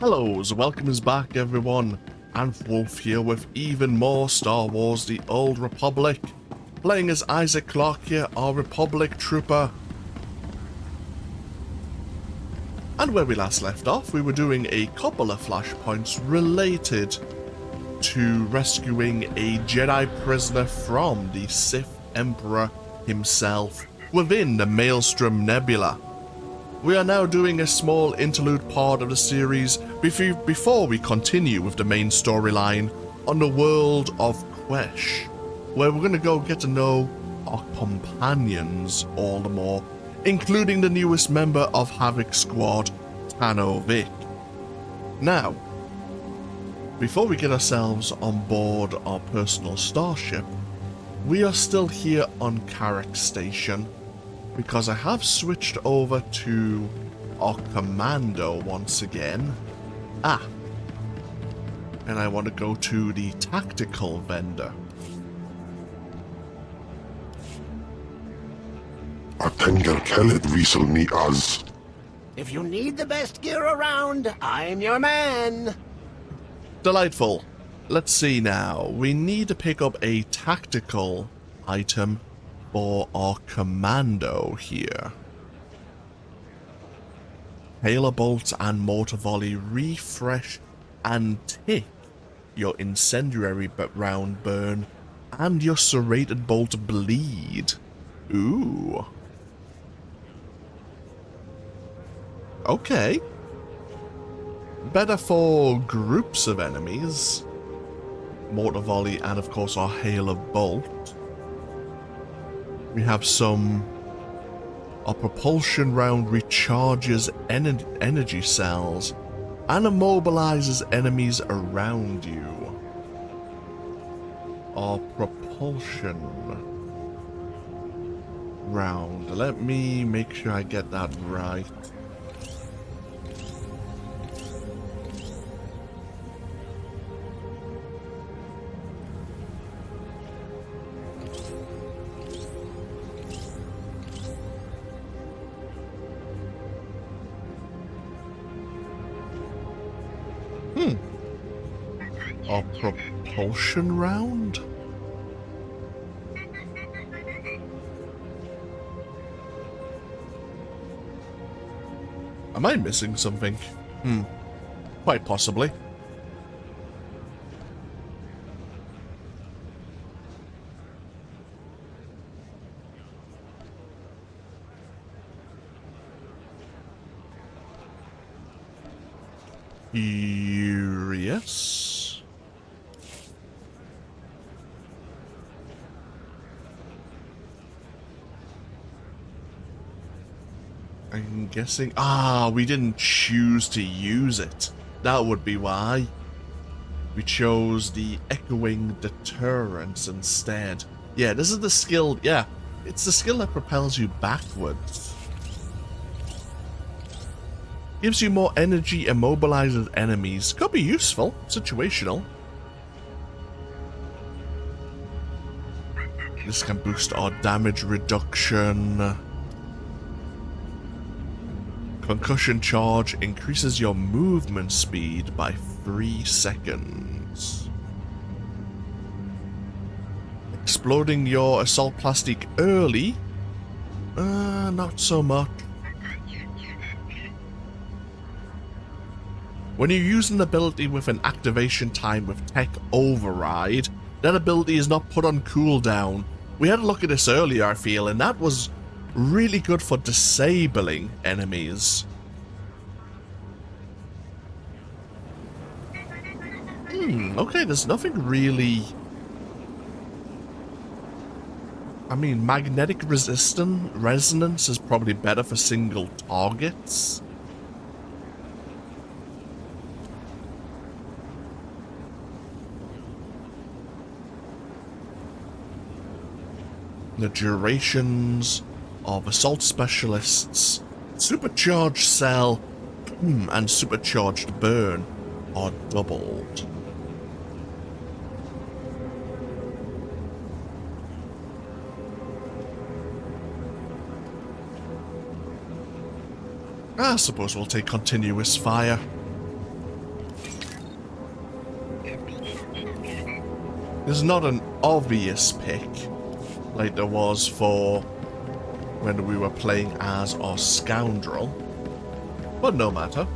Hello, welcome back everyone, and Wolf here with even more Star Wars The Old Republic, playing as Isaac Clarke here, our Republic trooper. And where we last left off, we were doing a couple of flashpoints related to rescuing a Jedi prisoner from the Sith Emperor himself within the Maelstrom Nebula. We are now doing a small interlude part of the series before we continue with the main storyline on the world of Quesh, where we're going to go get to know our companions all the more, including the newest member of Havoc Squad, Tano Vic. Now, before we get ourselves on board our personal starship, we are still here on Carrick Station, because I have switched over to our commando once again. And I want to go to the tactical vendor. Atengel Kellet recently as. If you need the best gear around, I'm your man. Delightful. Let's see now. We need to pick up a tactical item for our commando here. Hail bolt and mortar volley refresh and tick your incendiary round burn and your serrated bolt bleed. Ooh. Okay. Better for groups of enemies. Mortar volley and of course our hail of bolt. We have our propulsion round recharges energy cells and immobilizes enemies around you. Our propulsion round. Let me make sure I get that right. Our propulsion round? Am I missing something? Quite possibly. Yes. I'm guessing... we didn't choose to use it. That would be why. We chose the Echoing Deterrence instead. Yeah, this is the skill... Yeah, it's the skill that propels you backwards. Gives you more energy, immobilizes enemies. Could be useful. Situational. This can boost our damage reduction. Concussion charge increases your movement speed by 3 seconds. Exploding your assault plastic early? Not so much. When you use an ability with an activation time with Tech Override, that ability is not put on cooldown. We had a look at this earlier, I feel, and that was really good for disabling enemies. Okay, there's nothing really... I mean, magnetic resonance is probably better for single targets. The durations of assault specialists, supercharged cell, and supercharged burn are doubled. I suppose we'll take continuous fire. There's not an obvious pick like there was for when we were playing as our scoundrel, but no matter.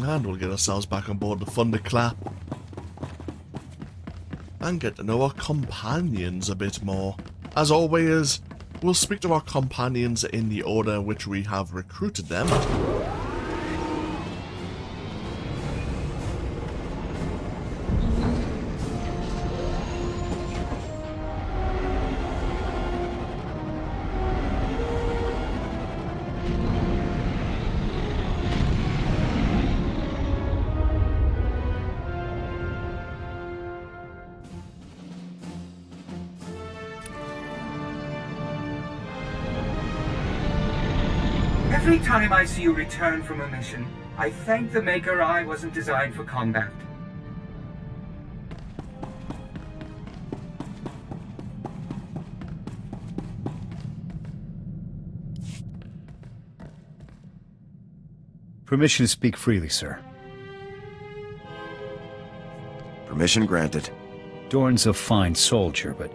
And we'll get ourselves back on board the Thunderclap and get to know our companions a bit more. As always, we'll speak to our companions in the order in which we have recruited them. Every time I see you return from a mission, I thank the Maker I wasn't designed for combat. Permission to speak freely, sir. Permission granted. Dorn's a fine soldier, but...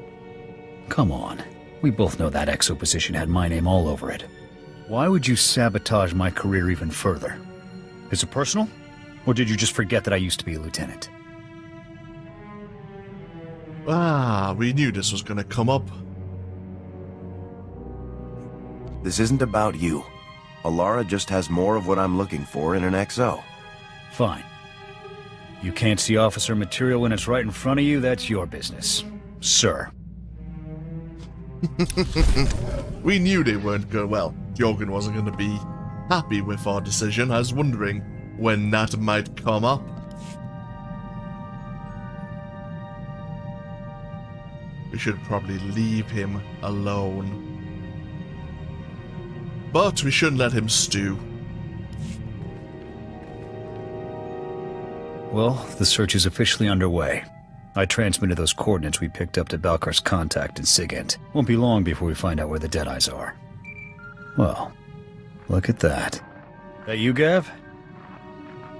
come on. We both know that exo position had my name all over it. Why would you sabotage my career even further? Is it personal? Or did you just forget that I used to be a lieutenant? Ah, we knew this was gonna come up. This isn't about you. Alara just has more of what I'm looking for in an XO. Fine. You can't see officer material when it's right in front of you, that's your business. Sir. We knew they weren't good. Well, Jorgen wasn't going to be happy with our decision. I was wondering when that might come up. We should probably leave him alone. But we shouldn't let him stew. Well, the search is officially underway. I transmitted those coordinates we picked up to Balkar's contact in Sigint. Won't be long before we find out where the Deadeyes are. Well, look at that. That you, Gav?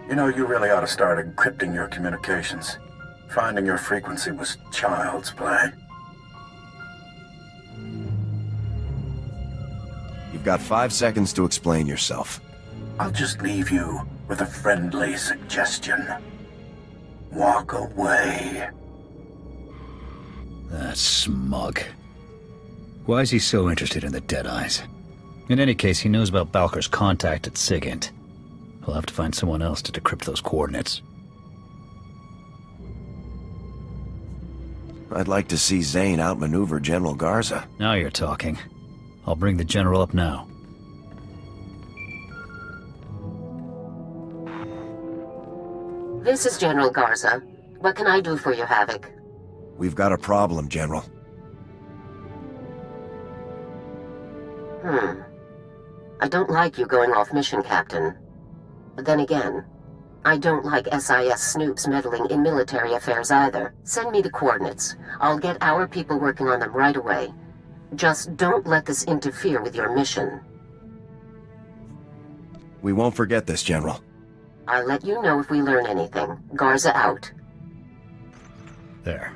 You know, you really ought to start encrypting your communications. Finding your frequency was child's play. You've got 5 seconds to explain yourself. I'll just leave you with a friendly suggestion. Walk away. That smug. Why is he so interested in the Deadeyes? In any case, he knows about Balkar's contact at Sigint. He'll have to find someone else to decrypt those coordinates. I'd like to see Zane outmaneuver General Garza. Now you're talking. I'll bring the General up now. This is General Garza. What can I do for you, Havoc? We've got a problem, General. I don't like you going off mission, Captain. But then again, I don't like SIS snoops meddling in military affairs either. Send me the coordinates. I'll get our people working on them right away. Just don't let this interfere with your mission. We won't forget this, General. I'll let you know if we learn anything. Garza out. There.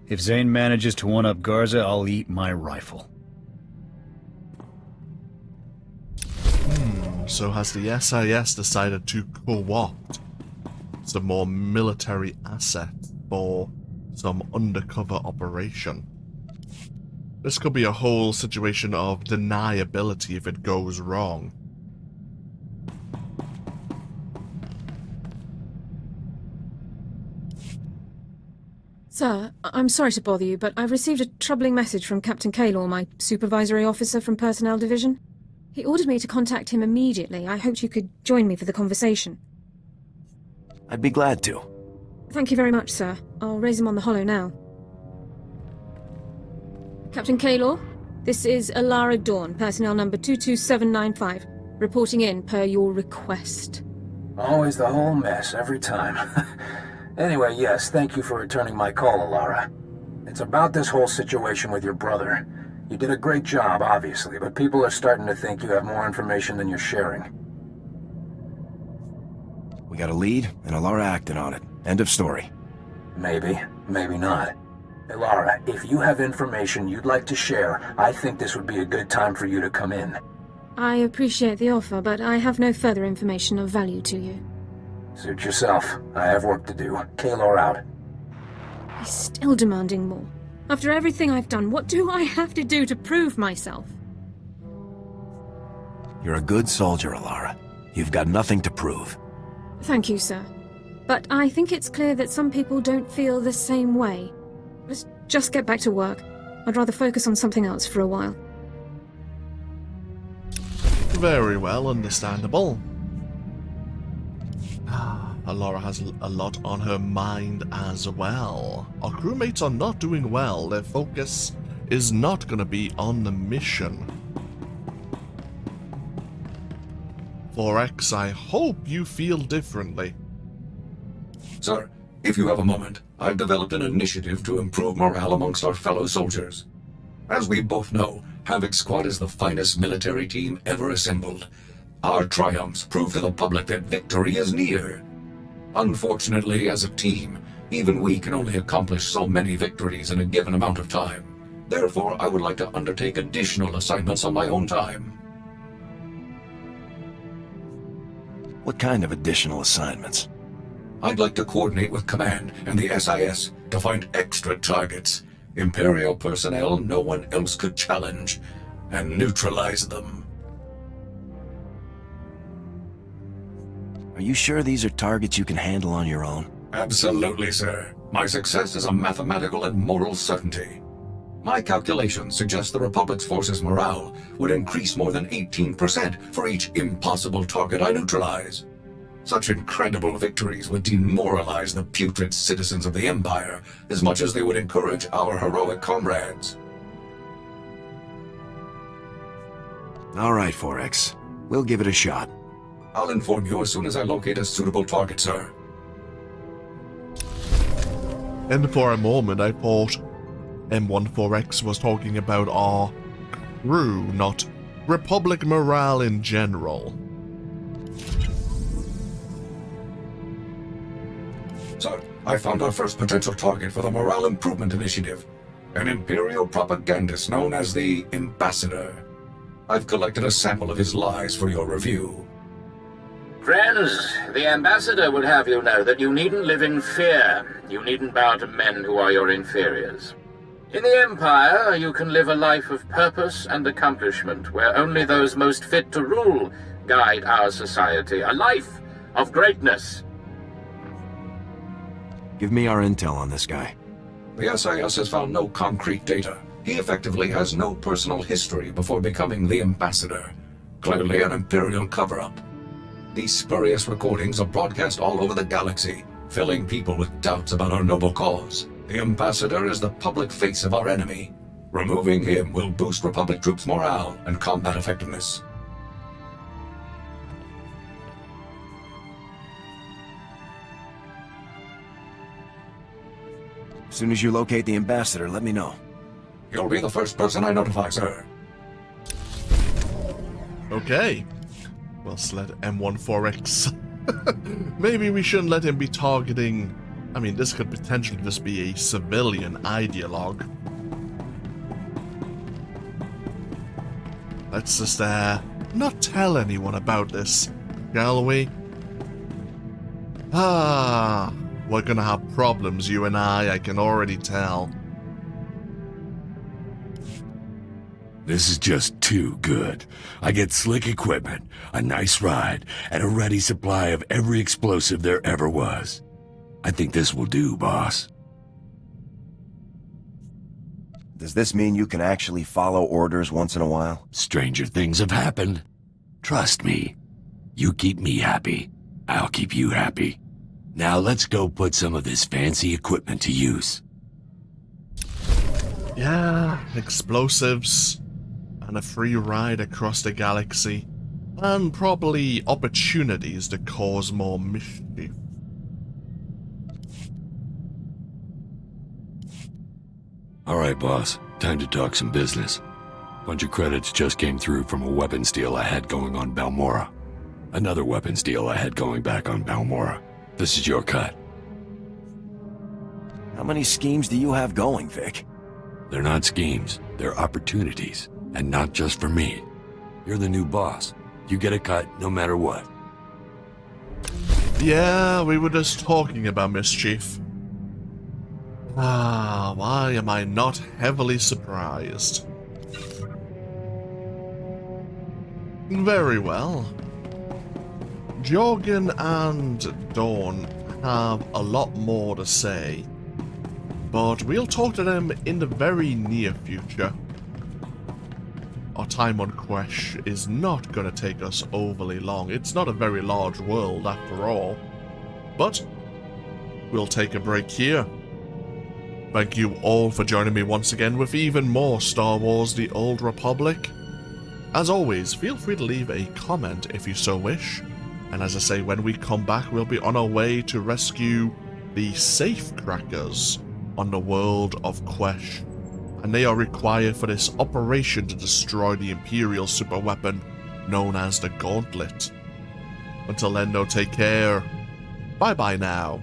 If Zane manages to one-up Garza, I'll eat my rifle. So has the SIS decided to co-opt some more military assets for some undercover operation? This could be a whole situation of deniability if it goes wrong. Sir, I'm sorry to bother you, but I've received a troubling message from Captain Kaylor, my supervisory officer from Personnel Division. He ordered me to contact him immediately. I hoped you could join me for the conversation. I'd be glad to. Thank you very much, sir. I'll raise him on the holo now. Captain Kaylor, this is Alara Dawn, personnel number 22795, reporting in per your request. Always the whole mess, every time. Anyway, yes, thank you for returning my call, Alara. It's about this whole situation with your brother. You did a great job, obviously, but people are starting to think you have more information than you're sharing. We got a lead, and Alara acted on it. End of story. Maybe, maybe not. Alara, if you have information you'd like to share, I think this would be a good time for you to come in. I appreciate the offer, but I have no further information of value to you. Suit yourself. I have work to do. Kaylor out. He's still demanding more. After everything I've done, what do I have to do to prove myself? You're a good soldier, Alara. You've got nothing to prove. Thank you, sir. But I think it's clear that some people don't feel the same way. Let's just get back to work. I'd rather focus on something else for a while. Very well, understandable. Alara has a lot on her mind as well. Our crewmates are not doing well. Their focus is not going to be on the mission. 4X, I hope you feel differently. Sir, if you have a moment, I've developed an initiative to improve morale amongst our fellow soldiers. As we both know, Havoc Squad is the finest military team ever assembled. Our triumphs prove to the public that victory is near. Unfortunately, as a team, even we can only accomplish so many victories in a given amount of time. Therefore, I would like to undertake additional assignments on my own time. What kind of additional assignments? I'd like to coordinate with Command and the SIS to find extra targets, Imperial personnel no one else could challenge, and neutralize them. Are you sure these are targets you can handle on your own? Absolutely, sir. My success is a mathematical and moral certainty. My calculations suggest the Republic's forces' morale would increase more than 18% for each impossible target I neutralize. Such incredible victories would demoralize the putrid citizens of the Empire as much as they would encourage our heroic comrades. All right, 4X. We'll give it a shot. I'll inform you as soon as I locate a suitable target, sir. And for a moment, I thought M14X was talking about our crew, not Republic morale in general. Sir, I found our first potential target for the Morale Improvement Initiative, an Imperial propagandist known as the Ambassador. I've collected a sample of his lies for your review. Friends, the Ambassador would have you know that you needn't live in fear. You needn't bow to men who are your inferiors. In the Empire, you can live a life of purpose and accomplishment, where only those most fit to rule guide our society. A life of greatness. Give me our intel on this guy. The SIS has found no concrete data. He effectively has no personal history before becoming the Ambassador. Clearly an Imperial cover-up. These spurious recordings are broadcast all over the galaxy, filling people with doubts about our noble cause. The Ambassador is the public face of our enemy. Removing him will boost Republic troops' morale and combat effectiveness. As soon as you locate the Ambassador, let me know. You'll be the first person I notify, sir. Okay. Well, let M14X. Maybe we shouldn't let him be targeting... I mean, this could potentially just be a civilian ideologue. Let's just, not tell anyone about this, shall we? We're gonna have problems, you and I can already tell. This is just too good. I get slick equipment, a nice ride, and a ready supply of every explosive there ever was. I think this will do, boss. Does this mean you can actually follow orders once in a while? Stranger things have happened. Trust me. You keep me happy, I'll keep you happy. Now let's go put some of this fancy equipment to use. Yeah, explosives, and a free ride across the galaxy, and probably opportunities to cause more mischief. Alright, boss. Time to talk some business. Bunch of credits just came through from a weapons deal I had going on Balmora. Another weapons deal I had going back on Balmora. This is your cut. How many schemes do you have going, Vic? They're not schemes, they're opportunities. And not just for me. You're the new boss. You get a cut no matter what. Yeah, we were just talking about mischief. Ah, why am I not heavily surprised? Very well. Jorgen and Dawn have a lot more to say, but we'll talk to them in the very near future. Our time on Quesh is not going to take us overly long. It's not a very large world after all. But we'll take a break here. Thank you all for joining me once again with even more Star Wars: The Old Republic. As always, feel free to leave a comment if you so wish. And as I say, when we come back, we'll be on our way to rescue the safecrackers on the world of Quesh. And they are required for this operation to destroy the Imperial superweapon known as the Gauntlet. Until then, though, take care. Bye-bye now.